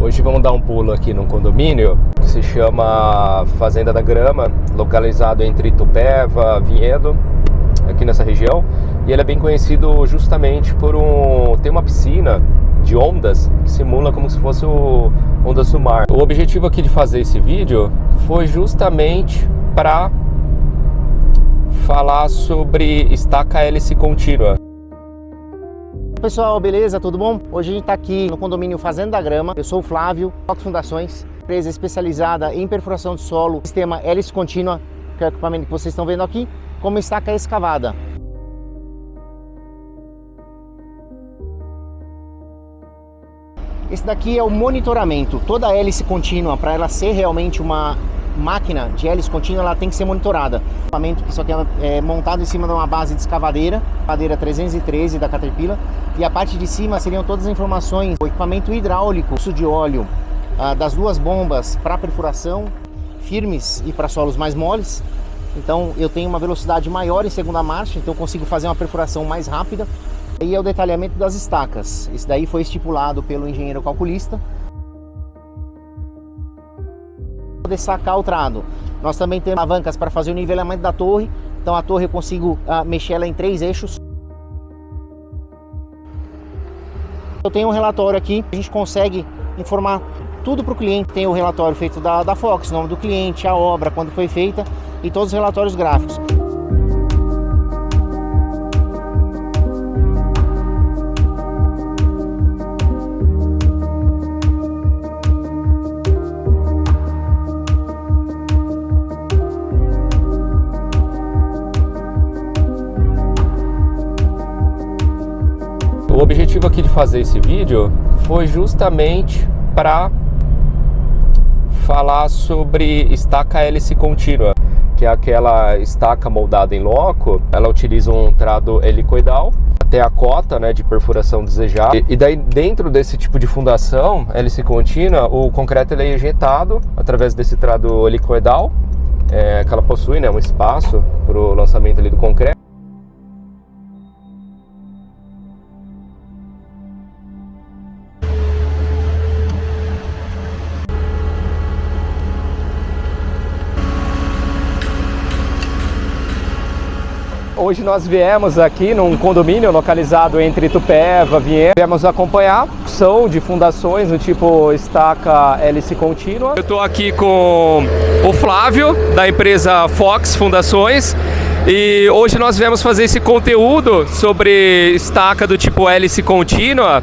Hoje vamos dar um pulo aqui num condomínio que se chama Fazenda da Grama, localizado entre Itupeva, Vinhedo, aqui nessa região. E ele é bem conhecido justamente por ter uma piscina de ondas que simula como se fosse ondas do mar. O objetivo aqui de fazer esse vídeo foi justamente para falar sobre estaca hélice contínua. Pessoal, beleza? Tudo bom? Hoje a gente está aqui no condomínio Fazenda da Grama. Eu sou o Flávio, Fox Fundações, empresa especializada em perfuração de solo, sistema hélice contínua, que é o equipamento que vocês estão vendo aqui, como estaca escavada. Esse daqui é o monitoramento. Toda hélice contínua, para ela ser realmente uma máquina de hélice contínua, ela tem que ser monitorada. O equipamento que só que é montado em cima de uma base de escavadeira, escavadeira 313 da Caterpillar, e a parte de cima seriam todas as informações, o equipamento hidráulico, fluxo de óleo, das duas bombas para perfuração, firmes e para solos mais moles. Então eu tenho uma velocidade maior em segunda marcha, então eu consigo fazer uma perfuração mais rápida. E é o detalhamento das estacas. Isso daí foi estipulado pelo engenheiro calculista. Poder sacar o trado. Nós também temos alavancas para fazer o nivelamento da torre. Então a torre eu consigo mexer ela em 3 eixos. Eu tenho um relatório aqui, a gente consegue informar tudo para o cliente. Tem o relatório feito da Fox, nome do cliente, a obra, quando foi feita e todos os relatórios gráficos. O objetivo aqui de fazer esse vídeo foi justamente para falar sobre estaca hélice contínua, que é aquela estaca moldada em loco. Ela utiliza um trado helicoidal até a cota, né, de perfuração desejada. E daí, dentro desse tipo de fundação hélice contínua, o concreto ele é injetado através desse trado helicoidal, que ela possui, né, um espaço para o lançamento ali do concreto. Hoje nós viemos aqui num condomínio localizado entre Itupeva e Vinhedo. Viemos acompanhar a opção de fundações do tipo estaca hélice contínua. Eu estou aqui com o Flávio, da empresa Fox Fundações. E hoje nós viemos fazer esse conteúdo sobre estaca do tipo hélice contínua.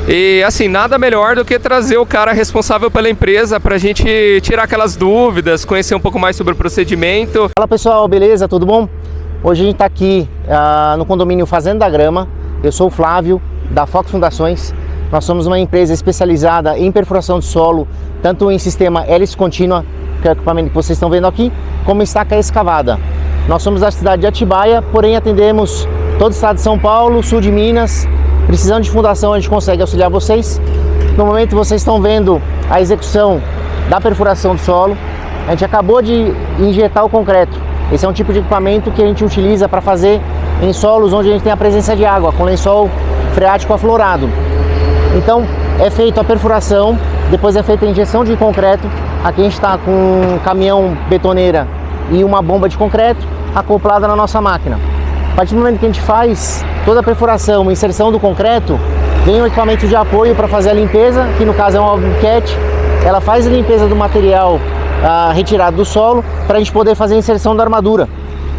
E assim, nada melhor do que trazer o cara responsável pela empresa para a gente tirar aquelas dúvidas, conhecer um pouco mais sobre o procedimento. Fala pessoal, beleza? Tudo bom? Hoje a gente está aqui no condomínio Fazenda da Grama. Eu sou o Flávio, da Fox Fundações. Nós somos uma empresa especializada em perfuração de solo, tanto em sistema hélice contínua, que é o equipamento que vocês estão vendo aqui, como estaca escavada. Nós somos da cidade de Atibaia, porém atendemos todo o estado de São Paulo, sul de Minas. Precisando de fundação, a gente consegue auxiliar vocês. No momento vocês estão vendo a execução da perfuração do solo. A gente acabou de injetar o concreto. Esse é um tipo de equipamento que a gente utiliza para fazer em solos onde a gente tem a presença de água, com lençol freático aflorado. Então é feita a perfuração, depois é feita a injeção de concreto. Aqui a gente está com um caminhão betoneira e uma bomba de concreto acoplada na nossa máquina. A partir do momento que a gente faz toda a perfuração, a inserção do concreto, vem um equipamento de apoio para fazer a limpeza, que no caso é uma bobcat. Ela faz a limpeza do material retirado do solo para a gente poder fazer a inserção da armadura.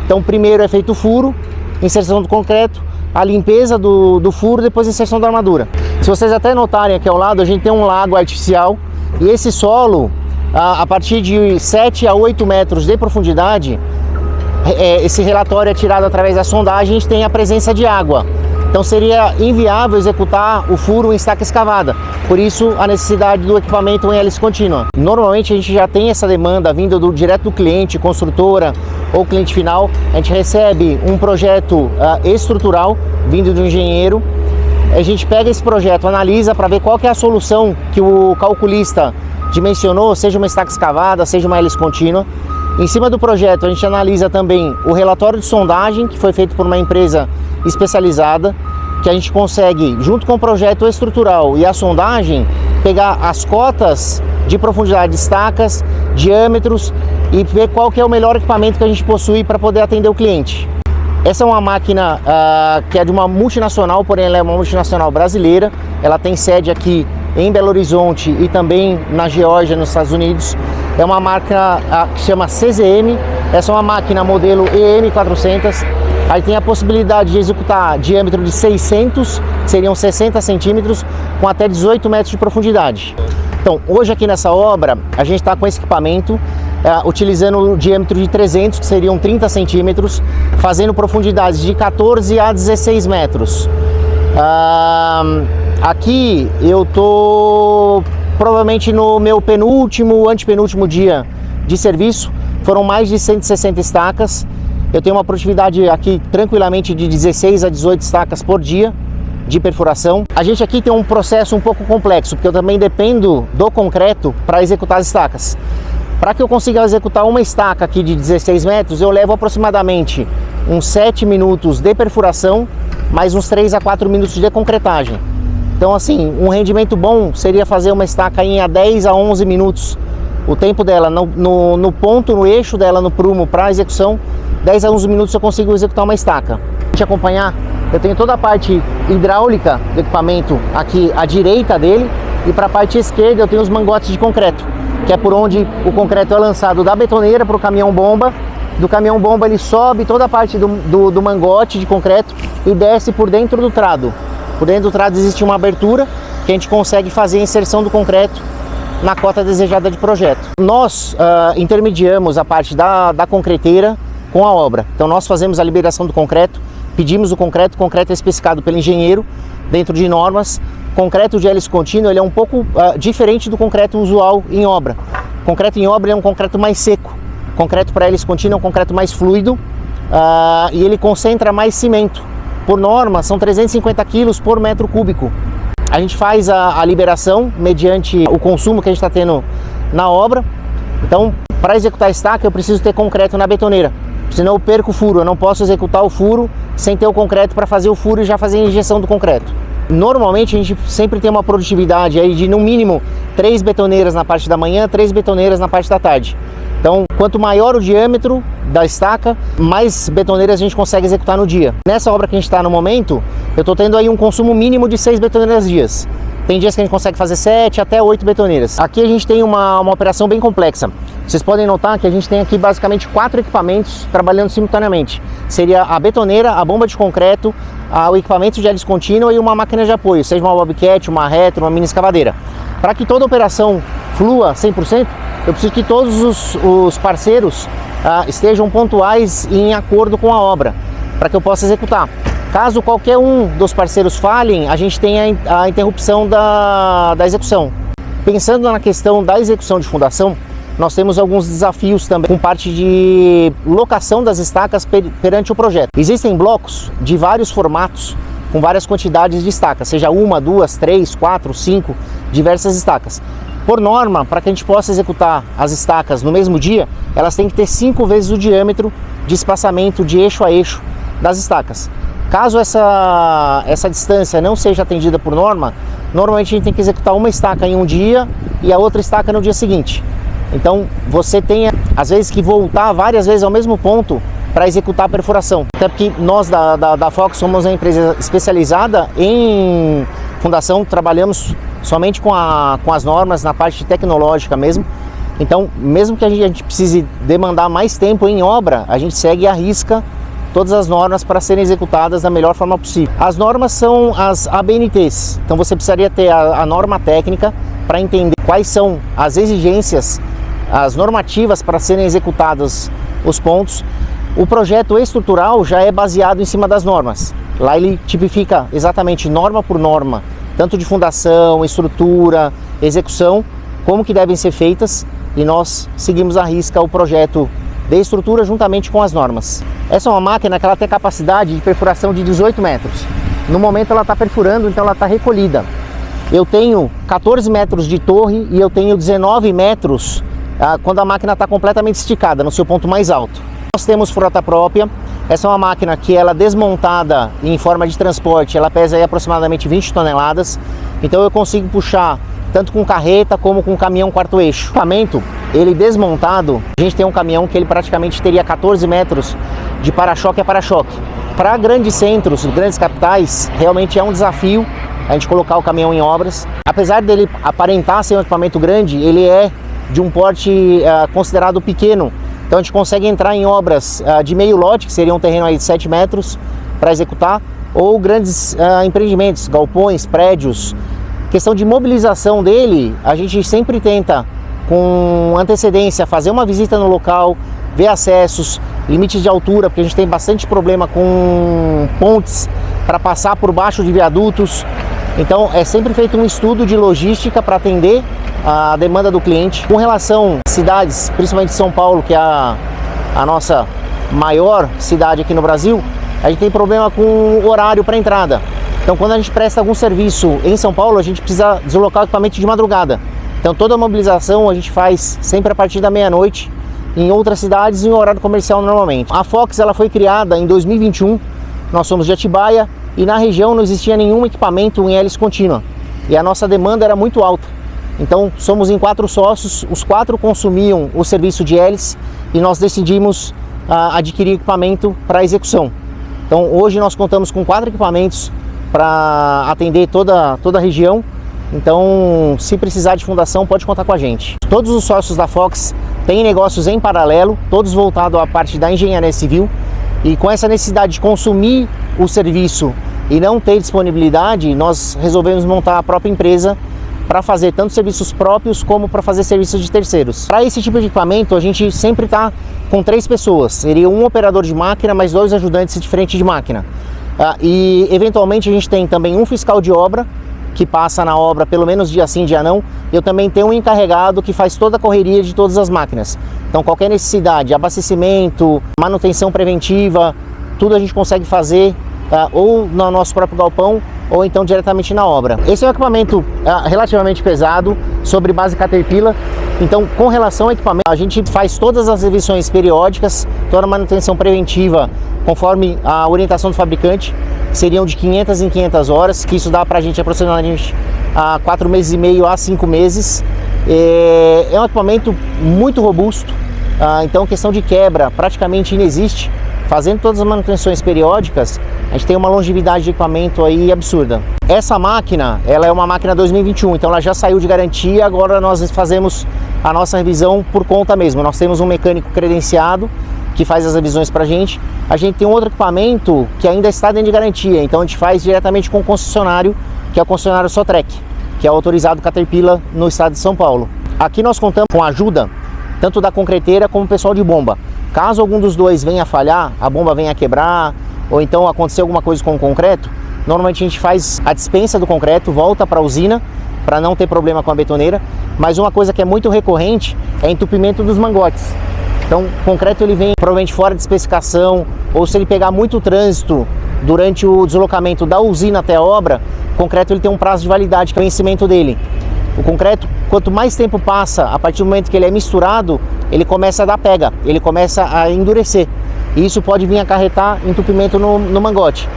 Então primeiro é feito o furo, inserção do concreto, a limpeza do furo, depois a inserção da armadura. Se vocês até notarem aqui ao lado, a gente tem um lago artificial e esse solo, a partir de 7 a 8 metros de profundidade, esse relatório é tirado através da sondagem, a gente tem a presença de água. Então seria inviável executar o furo em estaca escavada, por isso a necessidade do equipamento em hélice contínua. Normalmente a gente já tem essa demanda vindo direto do cliente, construtora ou cliente final. A gente recebe um projeto estrutural vindo do engenheiro, a gente pega esse projeto, analisa para ver qual que é a solução que o calculista dimensionou, seja uma estaca escavada, seja uma hélice contínua. Em cima do projeto, a gente analisa também o relatório de sondagem, que foi feito por uma empresa especializada, que a gente consegue, junto com o projeto estrutural e a sondagem, pegar as cotas de profundidade de estacas, diâmetros e ver qual que é o melhor equipamento que a gente possui para poder atender o cliente. Essa é uma máquina que é de uma multinacional, porém ela é uma multinacional brasileira. Ela tem sede aqui em Belo Horizonte e também na Geórgia, nos Estados Unidos. É uma máquina que chama CZM. Essa é uma máquina modelo EM400. Aí tem a possibilidade de executar diâmetro de 600, que seriam 60 centímetros, com até 18 metros de profundidade. Então, hoje aqui nessa obra, a gente está com esse equipamento, utilizando o diâmetro de 300, que seriam 30 centímetros, fazendo profundidades de 14 a 16 metros. Aqui eu tô provavelmente no meu penúltimo, antepenúltimo dia de serviço. Foram mais de 160 estacas. Eu tenho uma produtividade aqui tranquilamente de 16 a 18 estacas por dia de perfuração. A gente aqui tem um processo um pouco complexo, porque eu também dependo do concreto para executar as estacas. Para que eu consiga executar uma estaca aqui de 16 metros, eu levo aproximadamente uns 7 minutos de perfuração, mais uns 3 a 4 minutos de concretagem. Então assim, um rendimento bom seria fazer uma estaca em 10 a 11 minutos. O tempo dela no ponto, no eixo dela, no prumo para execução, 10 a 11 minutos eu consigo executar uma estaca. Para te acompanhar, eu tenho toda a parte hidráulica do equipamento aqui à direita dele, e para a parte esquerda eu tenho os mangotes de concreto, que é por onde o concreto é lançado da betoneira para o caminhão-bomba. Do caminhão-bomba ele sobe toda a parte do mangote de concreto e desce por dentro do trado. Por dentro do trado existe uma abertura que a gente consegue fazer a inserção do concreto na cota desejada de projeto. Nós intermediamos a parte da concreteira com a obra. Então nós fazemos a liberação do concreto, pedimos o concreto é especificado pelo engenheiro dentro de normas. Concreto de hélice contínua ele é um pouco diferente do concreto usual em obra. Concreto em obra é um concreto mais seco. Concreto para hélice contínua é um concreto mais fluido e ele concentra mais cimento. Por norma, são 350 quilos por metro cúbico. A gente faz a liberação mediante o consumo que a gente está tendo na obra. Então, para executar a estaca, eu preciso ter concreto na betoneira. Senão eu perco o furo, eu não posso executar o furo sem ter o concreto para fazer o furo e já fazer a injeção do concreto. Normalmente a gente sempre tem uma produtividade aí de no mínimo 3 betoneiras na parte da manhã, 3 betoneiras na parte da tarde. Então, quanto maior o diâmetro da estaca, mais betoneiras a gente consegue executar no dia. Nessa obra que a gente está no momento, eu estou tendo aí um consumo mínimo de 6 betoneiras dias. Tem dias que a gente consegue fazer 7 até 8 betoneiras. Aqui a gente tem uma operação bem complexa. Vocês podem notar que a gente tem aqui basicamente 4 equipamentos trabalhando simultaneamente. Seria a betoneira, a bomba de concreto, o equipamento de hélice contínua e uma máquina de apoio, seja uma bobcat, uma retro, uma mini escavadeira. Para que toda a operação flua 100%, eu preciso que todos os parceiros estejam pontuais e em acordo com a obra, para que eu possa executar. Caso qualquer um dos parceiros falhem, a gente tem a interrupção da execução. Pensando na questão da execução de fundação, nós temos alguns desafios também com parte de locação das estacas perante o projeto. Existem blocos de vários formatos, com várias quantidades de estacas, seja 1, 2, 3, 4, 5, diversas estacas. Por norma, para que a gente possa executar as estacas no mesmo dia, elas têm que ter 5 vezes o diâmetro de espaçamento de eixo a eixo das estacas. Caso essa distância não seja atendida por norma, normalmente a gente tem que executar uma estaca em um dia e a outra estaca no dia seguinte. Então você tem às vezes que voltar várias vezes ao mesmo ponto para executar a perfuração. Até porque nós da Fox somos uma empresa especializada em fundação, trabalhamos somente com as normas na parte tecnológica mesmo. Então, mesmo que a gente precise demandar mais tempo em obra, a gente segue e arrisca todas as normas para serem executadas da melhor forma possível. As normas são as ABNTs, então você precisaria ter a norma técnica para entender quais são as exigências, as normativas para serem executados os pontos. O projeto estrutural já é baseado em cima das normas. Lá ele tipifica exatamente norma por norma, tanto de fundação, estrutura, execução, como que devem ser feitas, e nós seguimos à risca o projeto de estrutura juntamente com as normas. Essa é uma máquina que ela tem capacidade de perfuração de 18 metros. No momento ela está perfurando, então ela está recolhida. Eu tenho 14 metros de torre e eu tenho 19 metros quando a máquina está completamente esticada, no seu ponto mais alto. Nós temos frota própria. Essa é uma máquina que ela desmontada em forma de transporte, ela pesa aí aproximadamente 20 toneladas. Então eu consigo puxar tanto com carreta como com caminhão quarto eixo. O equipamento, ele desmontado, a gente tem um caminhão que ele praticamente teria 14 metros de para-choque a para-choque. Para grandes centros, grandes capitais, realmente é um desafio a gente colocar o caminhão em obras. Apesar dele aparentar ser um equipamento grande, ele é de um porte considerado pequeno. Então a gente consegue entrar em obras de meio lote, que seria um terreno aí de 7 metros para executar, ou grandes empreendimentos, galpões, prédios. Questão de mobilização dele, a gente sempre tenta com antecedência fazer uma visita no local, ver acessos, limites de altura, porque a gente tem bastante problema com pontes para passar por baixo de viadutos. Então é sempre feito um estudo de logística para atender a demanda do cliente. Com relação às cidades, principalmente São Paulo, que é a nossa maior cidade aqui no Brasil, a gente tem problema com o horário para entrada. Então quando a gente presta algum serviço em São Paulo, a gente precisa deslocar o equipamento de madrugada. Então toda a mobilização a gente faz sempre a partir da meia-noite, em outras cidades em horário comercial normalmente. A Fox ela foi criada em 2021, nós somos de Atibaia e na região não existia nenhum equipamento em hélice contínua e a nossa demanda era muito alta. Então somos em 4 sócios, os 4 consumiam o serviço de hélice e nós decidimos adquirir equipamento para execução. Então hoje nós contamos com 4 equipamentos para atender toda a região. Então se precisar de fundação pode contar com a gente. Todos os sócios da Fox têm negócios em paralelo, todos voltados à parte da engenharia civil, e com essa necessidade de consumir o serviço e não ter disponibilidade, nós resolvemos montar a própria empresa para fazer tanto serviços próprios como para fazer serviços de terceiros. Para esse tipo de equipamento a gente sempre está com 3 pessoas, seria um operador de máquina mais 2 ajudantes de frente de máquina. E eventualmente a gente tem também um fiscal de obra que passa na obra pelo menos dia sim, dia não. Eu também tenho um encarregado que faz toda a correria de todas as máquinas. Então qualquer necessidade, abastecimento, manutenção preventiva, tudo a gente consegue fazer ou no nosso próprio galpão ou então diretamente na obra. Esse é um equipamento relativamente pesado, sobre base Caterpillar. Então com relação ao equipamento, a gente faz todas as revisões periódicas, toda a manutenção preventiva conforme a orientação do fabricante, seriam de 500 em 500 horas, que isso dá pra gente aproximadamente 4 meses e meio a 5 meses. É um equipamento muito robusto, então questão de quebra praticamente inexiste. Fazendo todas as manutenções periódicas, a gente tem uma longevidade de equipamento aí absurda. Essa máquina, ela é uma máquina 2021, então ela já saiu de garantia, agora nós fazemos a nossa revisão por conta mesmo. Nós temos um mecânico credenciado que faz as revisões pra gente. A gente tem um outro equipamento que ainda está dentro de garantia, então a gente faz diretamente com o concessionário, que é o concessionário Sotrec, que é autorizado Caterpillar no estado de São Paulo. Aqui nós contamos com a ajuda tanto da concreteira como o pessoal de bomba. Caso algum dos dois venha a falhar, a bomba venha a quebrar, ou então acontecer alguma coisa com o concreto, normalmente a gente faz a dispensa do concreto, volta para a usina, para não ter problema com a betoneira. Mas uma coisa que é muito recorrente é entupimento dos mangotes. Então o concreto ele vem provavelmente fora de especificação, ou se ele pegar muito trânsito durante o deslocamento da usina até a obra, o concreto ele tem um prazo de validade, que é o vencimento dele. O concreto, quanto mais tempo passa, a partir do momento que ele é misturado, ele começa a dar pega, ele começa a endurecer. E isso pode vir a acarretar entupimento no mangote.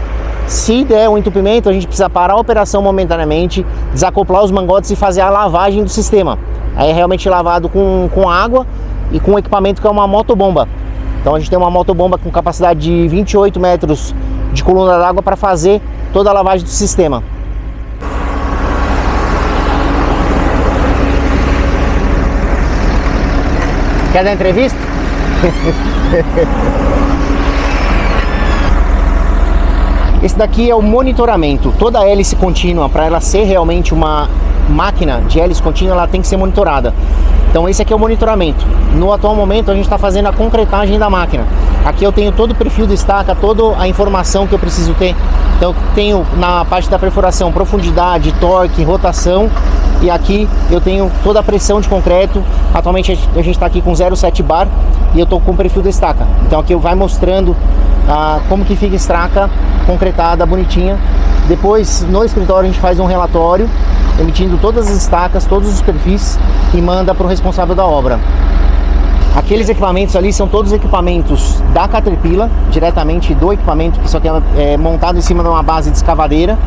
Se der um entupimento, a gente precisa parar a operação momentaneamente, desacoplar os mangotes e fazer a lavagem do sistema. Aí é realmente lavado com água e com equipamento que é uma motobomba. Então a gente tem uma motobomba com capacidade de 28 metros de coluna d'água para fazer toda a lavagem do sistema. Quer dar entrevista? Esse daqui é o monitoramento. Toda hélice contínua, para ela ser realmente uma máquina de hélice contínua, ela tem que ser monitorada. Então esse aqui é o monitoramento. No atual momento a gente está fazendo a concretagem da máquina. Aqui eu tenho todo o perfil do estaca, toda a informação que eu preciso ter. Então eu tenho na parte da perfuração profundidade, torque, rotação. E aqui eu tenho toda a pressão de concreto. Atualmente a gente está aqui com 0,7 bar e eu estou com o perfil da estaca. Então aqui vai mostrando como que fica a estaca concretada, bonitinha. Depois no escritório a gente faz um relatório emitindo todas as estacas, todos os perfis e manda para o responsável da obra. Aqueles equipamentos ali são todos equipamentos da Caterpillar, diretamente do equipamento, que só que é montado em cima de uma base de escavadeira.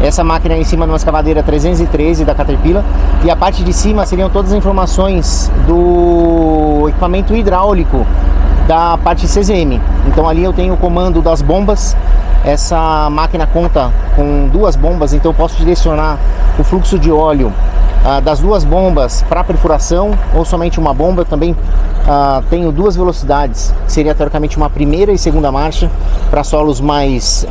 Essa máquina é em cima de uma escavadeira 313 da Caterpillar, e a parte de cima seriam todas as informações do equipamento hidráulico da parte CZM. Então ali eu tenho o comando das bombas. Essa máquina conta com 2 bombas, então eu posso direcionar o fluxo de óleo das 2 bombas para perfuração, ou somente uma bomba. Eu também tenho 2 velocidades, que seria teoricamente uma primeira e segunda marcha, para solos mais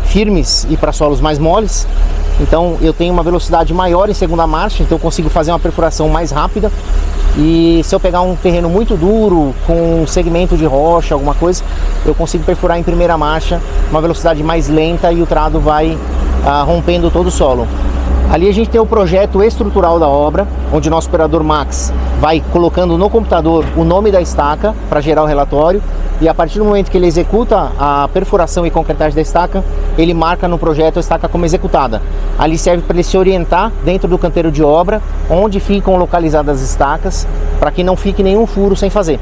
firmes e para solos mais moles. Então eu tenho uma velocidade maior em segunda marcha, então eu consigo fazer uma perfuração mais rápida. E se eu pegar um terreno muito duro, com um segmento de rocha, alguma coisa, eu consigo perfurar em primeira marcha, uma velocidade mais lenta, e o trado vai rompendo todo o solo. Ali a gente tem o projeto estrutural da obra, onde o nosso operador Max vai colocando no computador o nome da estaca para gerar o relatório, e a partir do momento que ele executa a perfuração e concretagem da estaca, ele marca no projeto a estaca como executada. Ali serve para ele se orientar dentro do canteiro de obra, onde ficam localizadas as estacas, para que não fique nenhum furo sem fazer.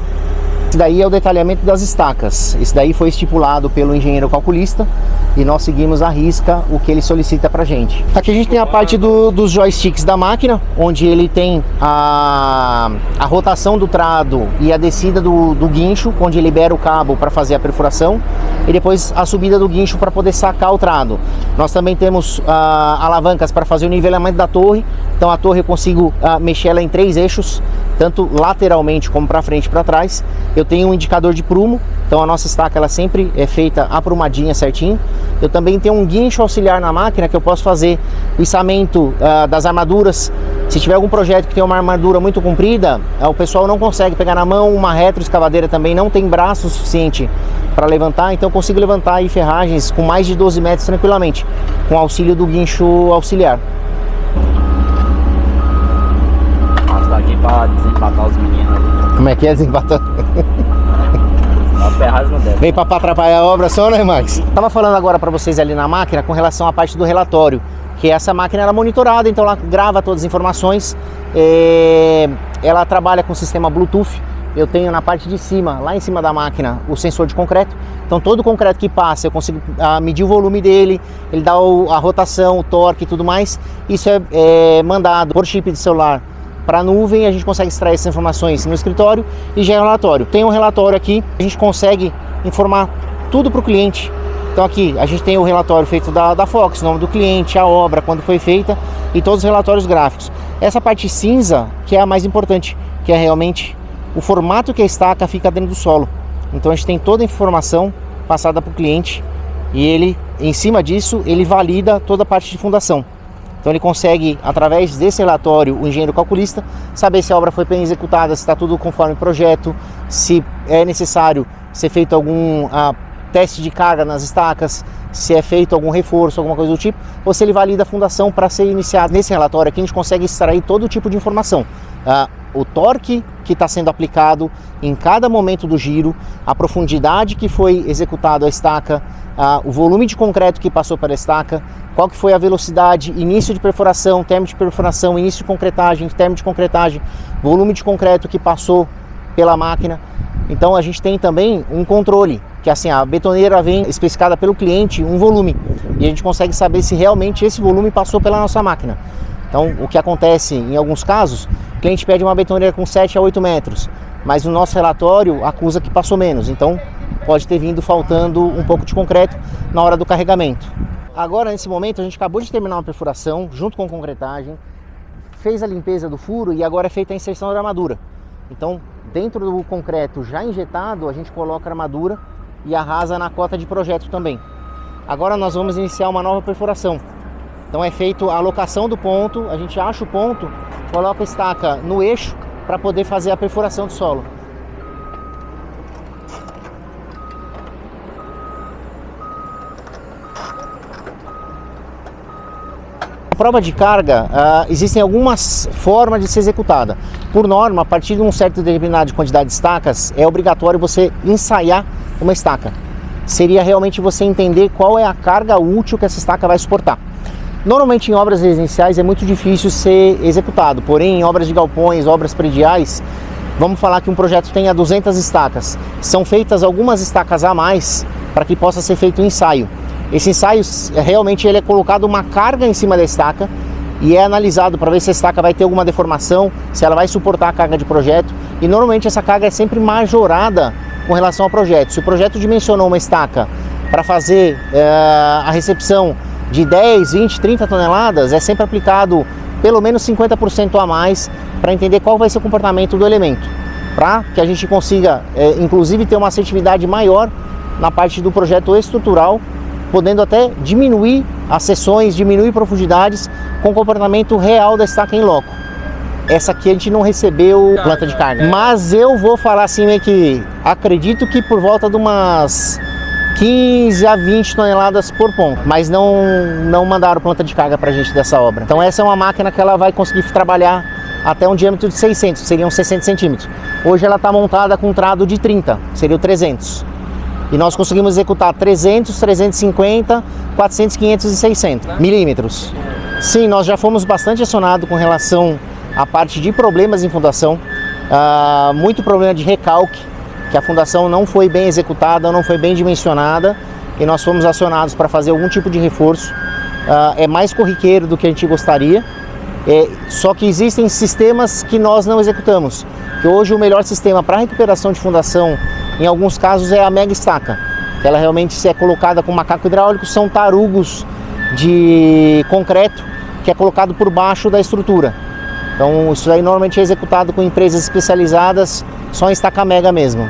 Esse daí é o detalhamento das estacas. Esse daí foi estipulado pelo engenheiro calculista e nós seguimos à risca o que ele solicita pra gente. Aqui a gente tem a parte dos joysticks da máquina, onde ele tem a rotação do trado e a descida do guincho, onde ele libera o cabo para fazer a perfuração, e depois a subida do guincho para poder sacar o trado. Nós também temos alavancas para fazer o nivelamento da torre. Então a torre eu consigo mexer ela em 3 eixos, tanto lateralmente como para frente e para trás. Eu tenho um indicador de prumo, então a nossa estaca ela sempre é feita aprumadinha certinho. Eu também tenho um guincho auxiliar na máquina, que eu posso fazer o içamento das armaduras. Se tiver algum projeto que tem uma armadura muito comprida, o pessoal não consegue pegar na mão. Uma retroescavadeira também não tem braço suficiente para levantar, então eu consigo levantar aí ferragens com mais de 12 metros tranquilamente, com auxílio do guincho auxiliar. Nossa, aqui para desempatar os meninos ali. Como é que é desempatar? Vem para atrapalhar a obra só, né, Max? Tava falando agora para vocês ali na máquina com relação à parte do relatório, que essa máquina era monitorada, então ela grava todas as informações. Ela trabalha com sistema Bluetooth. Eu tenho na parte de cima, lá em cima da máquina, o sensor de concreto. Então todo o concreto que passa eu consigo medir o volume dele, ele dá a rotação, o torque e tudo mais. Isso é mandado por chip de celular para a nuvem, a gente consegue extrair essas informações no escritório e gera um relatório. Tem um relatório aqui, a gente consegue informar tudo para o cliente. Então aqui a gente tem o relatório feito da Fox, o nome do cliente, a obra, quando foi feita, e todos os relatórios gráficos. Essa parte cinza que é a mais importante, que é realmente o formato que a estaca fica dentro do solo. Então a gente tem toda a informação passada para o cliente, e ele, em cima disso, ele valida toda a parte de fundação. Então ele consegue, através desse relatório, o engenheiro calculista, saber se a obra foi bem executada, se está tudo conforme o projeto, se é necessário ser feito algum teste de carga nas estacas, se é feito algum reforço, alguma coisa do tipo, ou se ele valida a fundação para ser iniciado. Nesse relatório aqui a gente consegue extrair todo tipo de informação. O torque que está sendo aplicado em cada momento do giro, a profundidade que foi executado a estaca, o volume de concreto que passou pela estaca, qual que foi a velocidade, início de perfuração, término de perfuração, início de concretagem, término de concretagem, volume de concreto que passou pela máquina. Então a gente tem também um controle, que assim, a betoneira vem especificada pelo cliente um volume, e a gente consegue saber se realmente esse volume passou pela nossa máquina. Então o que acontece em alguns casos, o cliente pede uma betoneira com 7 a 8 metros, mas no nosso relatório acusa que passou menos, então pode ter vindo faltando um pouco de concreto na hora do carregamento. Agora, nesse momento, a gente acabou de terminar uma perfuração junto com concretagem, fez a limpeza do furo e agora é feita a inserção da armadura. Então, dentro do concreto já injetado, a gente coloca a armadura e arrasa na cota de projeto também. Agora nós vamos iniciar uma nova perfuração. Então é feito a alocação do ponto, a gente acha o ponto, coloca a estaca no eixo para poder fazer a perfuração do solo. A prova de carga, existem algumas formas de ser executada. Por norma, a partir de um certo determinado quantidade de estacas, é obrigatório você ensaiar uma estaca. Seria realmente você entender qual é a carga útil que essa estaca vai suportar. Normalmente em obras residenciais é muito difícil ser executado, porém em obras de galpões, obras prediais, vamos falar que um projeto tenha 200 estacas. São feitas algumas estacas a mais para que possa ser feito um ensaio. Esse ensaio, realmente ele é colocado uma carga em cima da estaca e é analisado para ver se a estaca vai ter alguma deformação, se ela vai suportar a carga de projeto, e normalmente essa carga é sempre majorada com relação ao projeto. Se o projeto dimensionou uma estaca para fazer a recepção de 10, 20, 30 toneladas, é sempre aplicado pelo menos 50% a mais para entender qual vai ser o comportamento do elemento, para que a gente consiga, inclusive, ter uma assertividade maior na parte do projeto estrutural, podendo até diminuir as seções, diminuir profundidades com o comportamento real da estaca em loco. Essa aqui a gente não recebeu planta de carga, mas eu vou falar assim meio que acredito que por volta de umas 15 a 20 toneladas por ponto, mas não mandaram planta de carga pra gente dessa obra. Então essa é uma máquina que ela vai conseguir trabalhar até um diâmetro de 600, seriam 60 centímetros. Hoje ela está montada com um trado de 30, seria o 300. E nós conseguimos executar 300, 350, 400, 500 e 600 milímetros. Sim, nós já fomos bastante acionados com relação à parte de problemas em fundação. Muito problema de recalque, que a fundação não foi bem executada, não foi bem dimensionada, e nós fomos acionados para fazer algum tipo de reforço. É mais corriqueiro do que a gente gostaria, só que existem sistemas que nós não executamos. Que hoje o melhor sistema para recuperação de fundação, em alguns casos, é a mega estaca. Ela realmente, se é colocada com macaco hidráulico, são tarugos de concreto que é colocado por baixo da estrutura. Então isso aí normalmente é executado com empresas especializadas só em estaca mega mesmo.